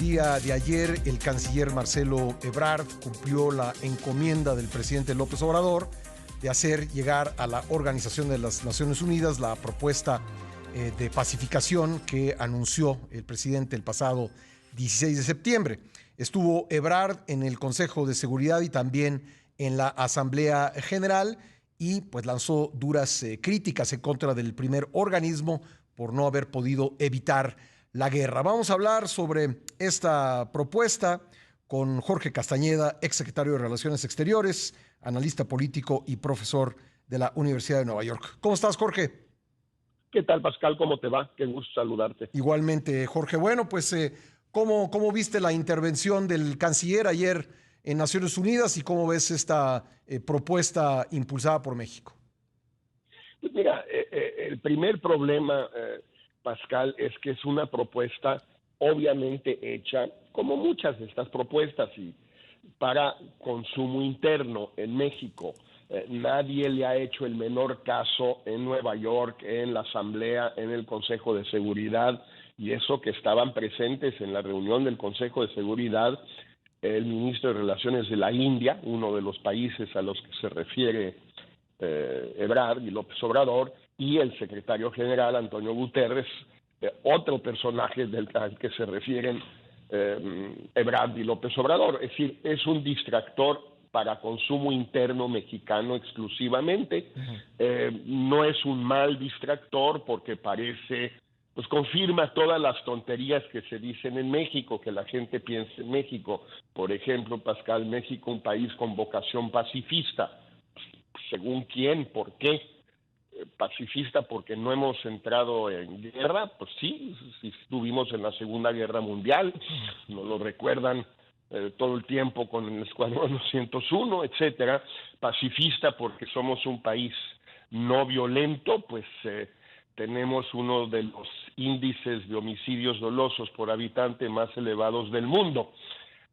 día de ayer, el canciller Marcelo Ebrard cumplió la encomienda del presidente López Obrador de hacer llegar a la Organización de las Naciones Unidas la propuesta de pacificación que anunció el presidente el pasado 16 de septiembre. Estuvo Ebrard en el Consejo de Seguridad y también en la Asamblea General y pues lanzó duras críticas en contra del primer organismo por no haber podido evitar la guerra. Vamos a hablar sobre esta propuesta con Jorge Castañeda, exsecretario de Relaciones Exteriores, analista político y profesor de la Universidad de Nueva York. ¿Cómo estás, Jorge? ¿Qué tal, Pascal? ¿Cómo te va? Qué gusto saludarte. Igualmente, Jorge. Bueno, pues, ¿cómo viste la intervención del canciller ayer en Naciones Unidas y cómo ves esta propuesta impulsada por México? Pues mira, el primer problema, Pascal, es que es una propuesta obviamente hecha, como muchas de estas propuestas, y para consumo interno en México. Nadie le ha hecho el menor caso en Nueva York, en la Asamblea, en el Consejo de Seguridad, y eso que estaban presentes en la reunión del Consejo de Seguridad, el ministro de Relaciones de la India, uno de los países a los que se refiere Ebrard y López Obrador, y el secretario general Antonio Guterres, otro personaje al que se refieren Ebrard y López Obrador. Es decir, es un distractor para consumo interno mexicano exclusivamente. No es un mal distractor porque parece, pues confirma todas las tonterías que se dicen en México, que la gente piensa en México. Por ejemplo, Pascal, México, un país con vocación pacifista. ¿Según quién? ¿Por qué? Pacifista porque no hemos entrado en guerra, pues sí estuvimos en la Segunda Guerra Mundial, nos lo recuerdan todo el tiempo con el Escuadrón 201, etcétera. Pacifista porque somos un país no violento, pues tenemos uno de los índices de homicidios dolosos por habitante más elevados del mundo.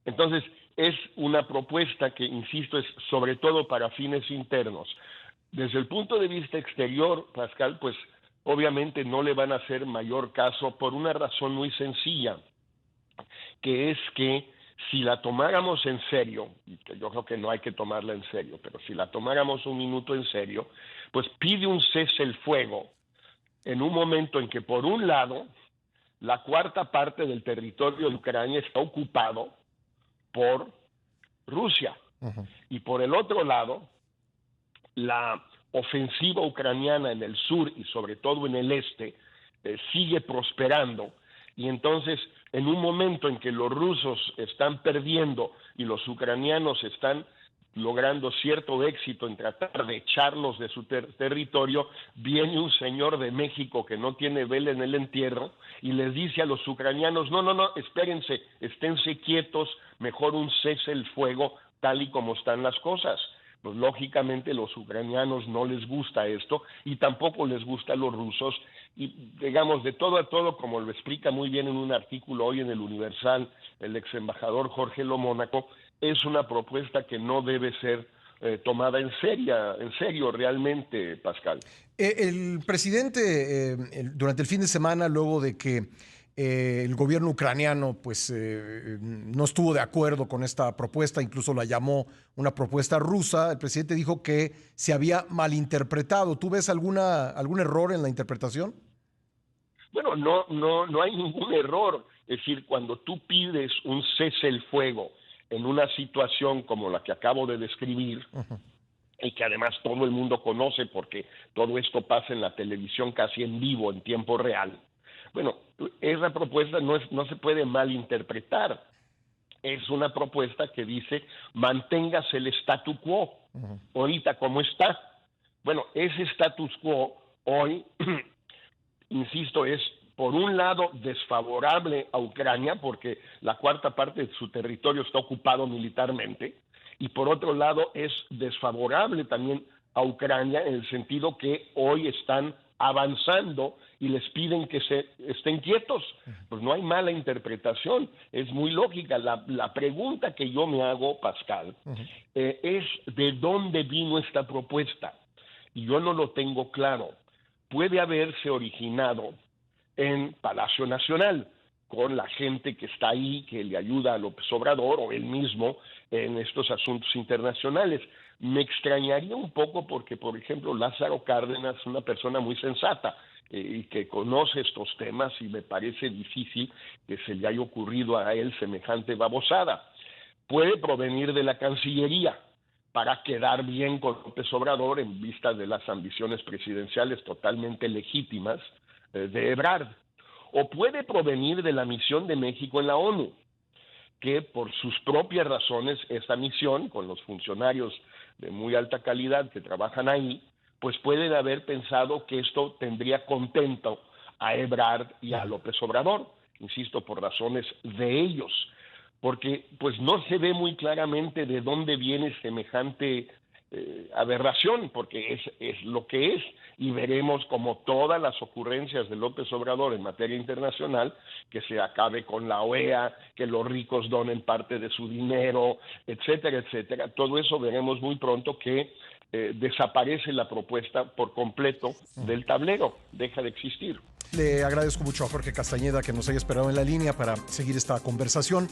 Entonces, es una propuesta que, insisto, es sobre todo para fines internos. Desde el punto de vista exterior, Pascal, pues obviamente no le van a hacer mayor caso por una razón muy sencilla, que es que si la tomáramos en serio, y que yo creo que no hay que tomarla en serio, pero si la tomáramos un minuto en serio, pues pide un cese el fuego en un momento en que, por un lado, la cuarta parte del territorio de Ucrania está ocupado por Rusia, y por el otro lado, la ofensiva ucraniana en el sur y sobre todo en el este sigue prosperando, y entonces en un momento en que los rusos están perdiendo y los ucranianos están logrando cierto éxito en tratar de echarlos de su territorio, viene un señor de México que no tiene vela en el entierro y les dice a los ucranianos, no, espérense, esténse quietos, mejor un cese el fuego tal y como están las cosas. Pues lógicamente los ucranianos no les gusta esto y tampoco les gusta a los rusos, y digamos de todo a todo, como lo explica muy bien en un artículo hoy en el Universal el ex embajador Jorge Lomónaco, es una propuesta que no debe ser tomada en serio realmente, Pascal. El presidente durante el fin de semana, luego de que el gobierno ucraniano pues no estuvo de acuerdo con esta propuesta, incluso la llamó una propuesta rusa, el presidente dijo que se había malinterpretado. ¿Tú ves algún error en la interpretación? Bueno, no hay ningún error. Es decir, cuando tú pides un cese el fuego en una situación como la que acabo de describir, y que además todo el mundo conoce porque todo esto pasa en la televisión casi en vivo, en tiempo real. Bueno, esa propuesta no se puede malinterpretar. Es una propuesta que dice, manténgase el statu quo, ahorita como está. Bueno, ese status quo hoy, insisto, es por un lado desfavorable a Ucrania, porque la cuarta parte de su territorio está ocupado militarmente, y por otro lado es desfavorable también a Ucrania en el sentido que hoy están avanzando y les piden que estén quietos. Pues no hay mala interpretación, es muy lógica. La pregunta que yo me hago, Pascal, es ¿de dónde vino esta propuesta? Y yo no lo tengo claro. Puede haberse originado en Palacio Nacional, con la gente que está ahí, que le ayuda a López Obrador o él mismo en estos asuntos internacionales. Me extrañaría un poco porque, por ejemplo, Lázaro Cárdenas es una persona muy sensata y que conoce estos temas, y me parece difícil que se le haya ocurrido a él semejante babosada. Puede provenir de la Cancillería para quedar bien con López Obrador en vista de las ambiciones presidenciales totalmente legítimas de Ebrard. O puede provenir de la misión de México en la ONU, que por sus propias razones esta misión, con los funcionarios de muy alta calidad que trabajan ahí, pues pueden haber pensado que esto tendría contento a Ebrard y a López Obrador, insisto, por razones de ellos, porque pues no se ve muy claramente de dónde viene semejante aberración, porque es lo que es, y veremos como todas las ocurrencias de López Obrador en materia internacional, que se acabe con la OEA, que los ricos donen parte de su dinero, etcétera, etcétera. Todo eso veremos muy pronto que desaparece la propuesta por completo del tablero, deja de existir. Le agradezco mucho a Jorge Castañeda que nos haya esperado en la línea para seguir esta conversación.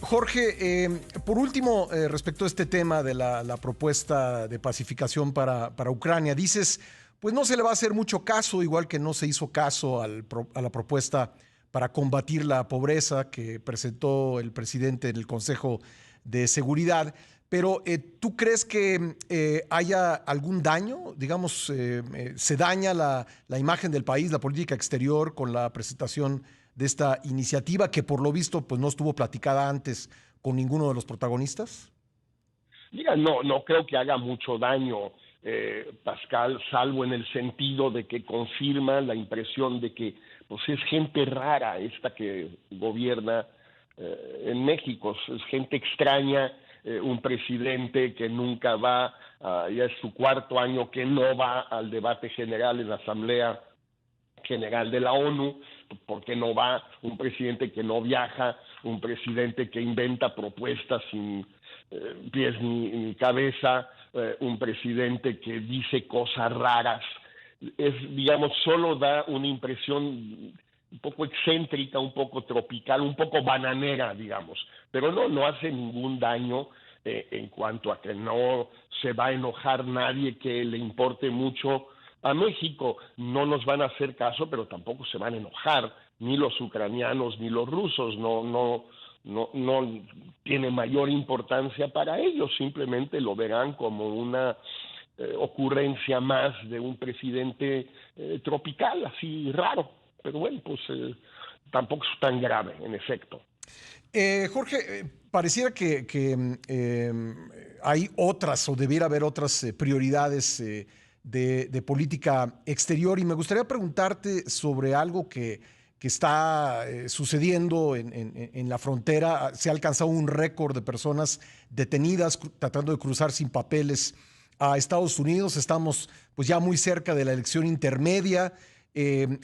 Jorge, por último, respecto a este tema de la propuesta de pacificación para Ucrania, dices, pues no se le va a hacer mucho caso, igual que no se hizo caso a la propuesta para combatir la pobreza que presentó el presidente en el Consejo de Seguridad. Pero ¿tú crees que haya algún daño? Digamos, ¿se daña la imagen del país, la política exterior, con la presentación de esta iniciativa que por lo visto pues no estuvo platicada antes con ninguno de los protagonistas? Mira, no creo que haga mucho daño, Pascal, salvo en el sentido de que confirma la impresión de que pues es gente rara esta que gobierna en México, es gente extraña. Un presidente que nunca va, ya es su cuarto año que no va al debate general en la Asamblea General de la ONU, porque no va, un presidente que no viaja, un presidente que inventa propuestas sin pies ni cabeza, un presidente que dice cosas raras. Digamos, solo da una impresión un poco excéntrica, un poco tropical, un poco bananera, digamos, pero no hace ningún daño en cuanto a que no se va a enojar nadie que le importe mucho a México. No nos van a hacer caso, pero tampoco se van a enojar, ni los ucranianos ni los rusos, no tiene mayor importancia para ellos, simplemente lo verán como una ocurrencia más de un presidente tropical, así raro. Pero bueno, pues tampoco es tan grave, en efecto. Jorge, pareciera que hay otras o debiera haber otras prioridades de política exterior, y me gustaría preguntarte sobre algo que está sucediendo en la frontera. Se ha alcanzado un récord de personas detenidas tratando de cruzar sin papeles a Estados Unidos. Estamos pues ya muy cerca de la elección intermedia.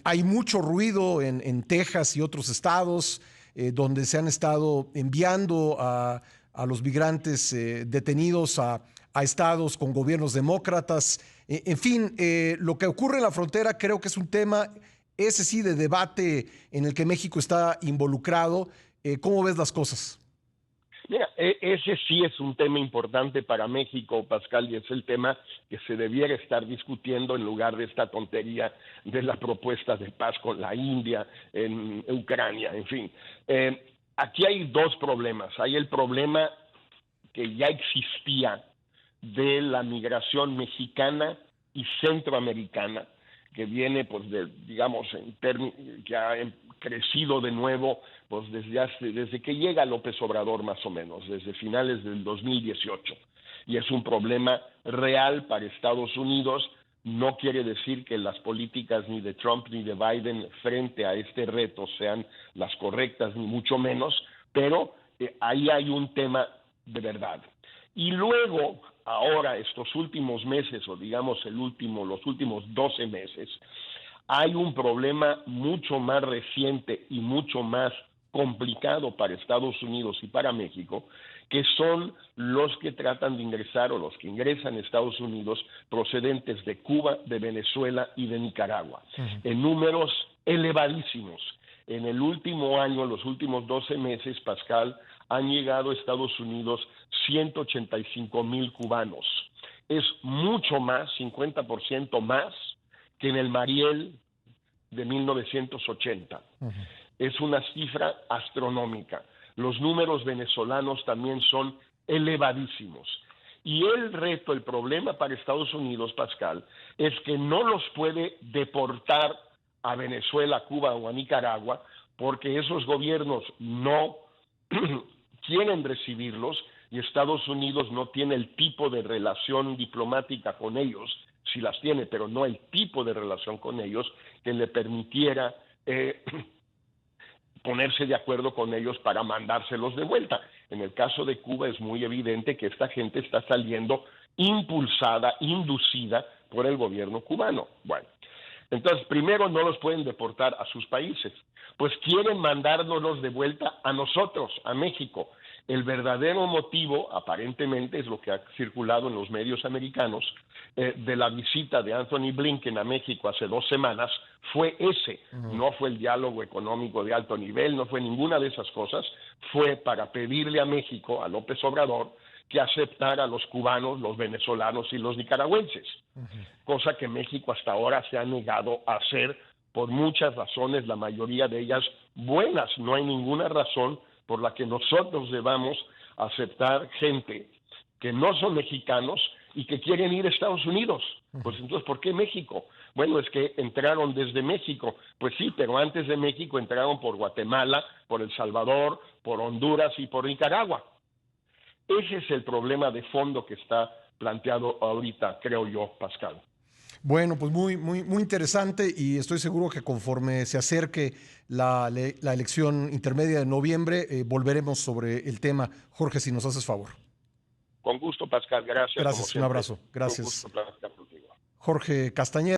Hay mucho ruido en Texas y otros estados donde se han estado enviando a los migrantes detenidos a estados con gobiernos demócratas. En fin, lo que ocurre en la frontera creo que es un tema, ese sí, de debate en el que México está involucrado. ¿Cómo ves las cosas? Mira, ese sí es un tema importante para México, Pascal, y es el tema que se debiera estar discutiendo en lugar de esta tontería de la propuesta de paz con la India en Ucrania, en fin. Aquí hay dos problemas. Hay el problema que ya existía de la migración mexicana y centroamericana, que viene, pues, digamos, que ha crecido de nuevo, pues, desde que llega López Obrador, más o menos, desde finales del 2018. Y es un problema real para Estados Unidos. No quiere decir que las políticas ni de Trump ni de Biden frente a este reto sean las correctas, ni mucho menos, pero ahí hay un tema de verdad. Y luego, ahora, estos últimos meses, o digamos los últimos 12 meses, hay un problema mucho más reciente y mucho más complicado para Estados Unidos y para México, que son los que tratan de ingresar o los que ingresan a Estados Unidos procedentes de Cuba, de Venezuela y de Nicaragua, en números elevadísimos. En el último año, los últimos 12 meses, Pascal, han llegado a Estados Unidos 185,000 cubanos. Es mucho más, 50% más, que en el Mariel de 1980. Es una cifra astronómica. Los números venezolanos también son elevadísimos. Y el reto, el problema para Estados Unidos, Pascal, es que no los puede deportar a Venezuela, Cuba o a Nicaragua, porque esos gobiernos no quieren recibirlos y Estados Unidos no tiene el tipo de relación diplomática con ellos, sí las tiene, pero no el tipo de relación con ellos que le permitiera ponerse de acuerdo con ellos para mandárselos de vuelta. En el caso de Cuba es muy evidente que esta gente está saliendo impulsada, inducida por el gobierno cubano. Bueno, entonces primero no los pueden deportar a sus países, pues quieren mandárnoslos de vuelta a nosotros, a México. El verdadero motivo, aparentemente, es lo que ha circulado en los medios americanos, de la visita de Anthony Blinken a México hace 2 semanas, fue ese. No fue el diálogo económico de alto nivel, no fue ninguna de esas cosas. Fue para pedirle a México, a López Obrador, que aceptara a los cubanos, los venezolanos y los nicaragüenses. Cosa que México hasta ahora se ha negado a hacer por muchas razones, la mayoría de ellas buenas. No hay ninguna razón por la que nosotros debamos aceptar gente que no son mexicanos y que quieren ir a Estados Unidos. Pues entonces, ¿por qué México? Bueno, es que entraron desde México. Pues sí, pero antes de México entraron por Guatemala, por El Salvador, por Honduras y por Nicaragua. Ese es el problema de fondo que está planteado ahorita, creo yo, Pascal. Bueno, pues muy interesante, y estoy seguro que conforme se acerque la elección intermedia de noviembre, volveremos sobre el tema. Jorge, si nos haces favor. Con gusto, Pascal. Gracias. Gracias, un abrazo. Gracias. Un gusto platicar contigo. Jorge Castañeda.